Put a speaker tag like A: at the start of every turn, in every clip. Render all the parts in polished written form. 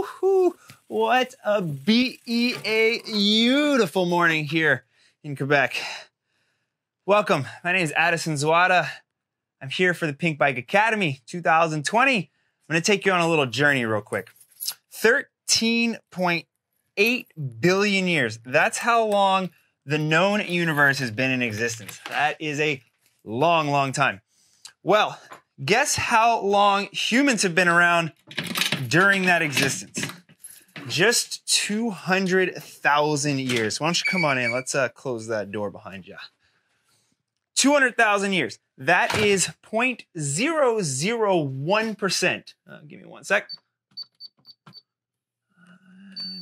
A: Woo-hoo-hoo. What a beautiful morning here in Quebec. Welcome. My name is Addisson Zawada. I'm here for the Pinkbike Academy 2020. I'm going to take you on a little journey real quick. 13.8 billion years. That's how long the known universe has been in existence. That is a long, long time. Well, guess how long humans have been around during that existence? Just 200,000 years. Why don't you come on in? Let's close that door behind you. 200,000 years. That is 0.001%. Give me one sec.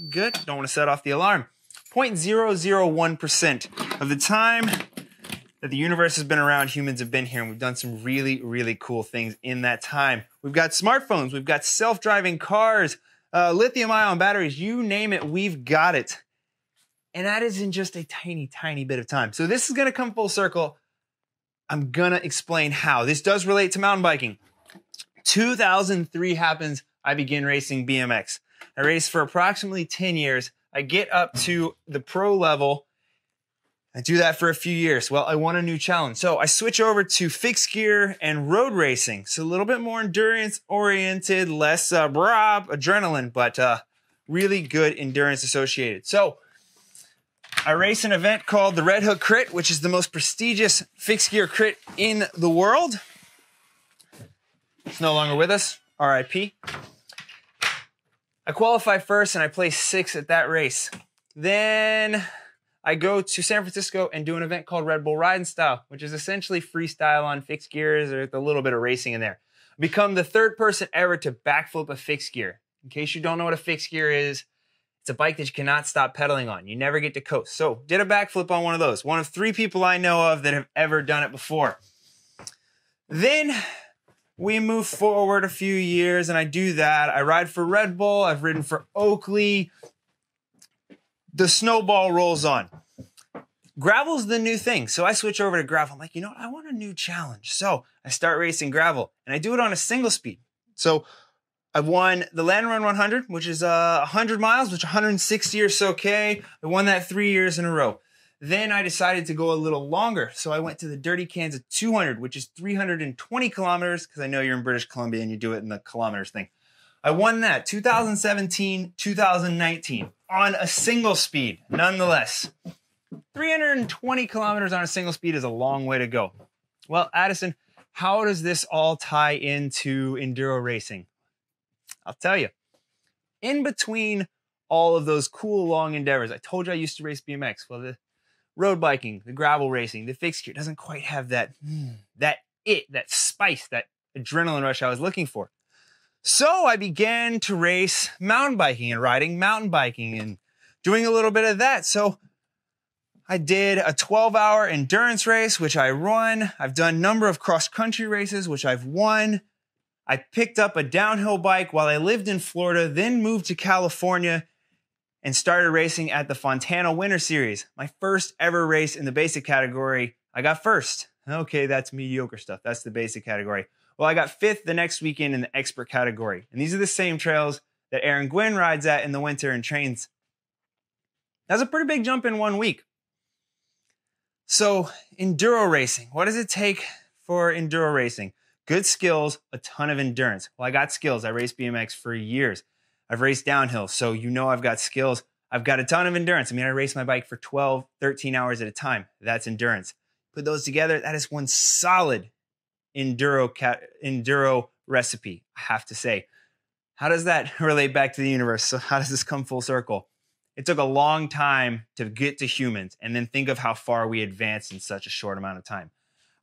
A: Good. Don't want to set off the alarm. 0.001% of the time that the universe has been around, humans have been here, and we've done some really, really cool things in that time. We've got smartphones, we've got self-driving cars, lithium-ion batteries, you name it, we've got it. And that is in just a tiny, tiny bit of time. So this is going to come full circle. I'm going to explain how. This does relate to mountain biking. 2003 happens, I begin racing BMX. I race for approximately 10 years. I get up to the pro level. I do that for a few years. Well, I want a new challenge. So I switch over to fixed gear and road racing. So a little bit more endurance oriented, less adrenaline, but really good endurance associated. So I race an event called the Red Hook Crit, which is the most prestigious fixed gear crit in the world. It's no longer with us, RIP. I qualify first and I place 6th at that race. Then I go to San Francisco and do an event called Red Bull Ride and Style, which is essentially freestyle on fixed gears or a little bit of racing in there. Become the 3rd person ever to backflip a fixed gear. In case you don't know what a fixed gear is, it's a bike that you cannot stop pedaling on. You never get to coast. So did a backflip on one of those. One of 3 people I know of that have ever done it before. Then we move forward a few years and I do that. I ride for Red Bull. I've ridden for Oakley. The snowball rolls on. Gravel's the new thing. So I switch over to gravel. I'm like, you know what? I want a new challenge. So I start racing gravel and I do it on a single speed. So I've won the Land Run 100, which is 100 miles, which 160 or so K. I won that 3 years in a row. Then I decided to go a little longer. So I went to the Dirty Kansas 200, which is 320 kilometers, because I know you're in British Columbia and you do it in the kilometers thing. I won that 2017, 2019 on a single speed, nonetheless. 320 kilometers on a single speed is a long way to go. Well, Addisson, how does this all tie into enduro racing? I'll tell you. In between all of those cool long endeavors, I told you I used to race BMX. Well, the road biking, the gravel racing, the fixed gear doesn't quite have that spice, that adrenaline rush I was looking for. So I began to race mountain biking and riding mountain biking and doing a little bit of that. So I did a 12-hour endurance race, which I run. I've done a number of cross-country races, which I've won. I picked up a downhill bike while I lived in Florida, then moved to California and started racing at the Fontana Winter Series. My first ever race in the basic category, I got 1st. Okay, that's mediocre stuff. That's the basic category. Well, I got 5th the next weekend in the expert category. And these are the same trails that Aaron Gwynn rides at in the winter and trains. That's a pretty big jump in 1 week. So enduro racing, what does it take for enduro racing? Good skills, a ton of endurance. Well, I got skills. I raced BMX for years. I've raced downhill, so you know I've got skills. I've got a ton of endurance. I mean, I race my bike for 12, 13 hours at a time. That's endurance. Put those together, that is one solid enduro recipe, I have to say. How does that relate back to the universe? So how does this come full circle? It took a long time to get to humans, and then think of how far we advanced in such a short amount of time.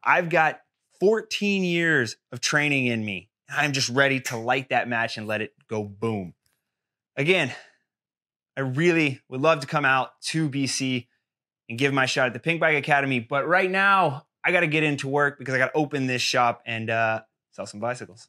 A: I've got 14 years of training in me. I'm just ready to light that match and let it go boom. Again, I really would love to come out to BC and give my shot at the Pinkbike Academy. But right now, I got to get into work because I got to open this shop and sell some bicycles.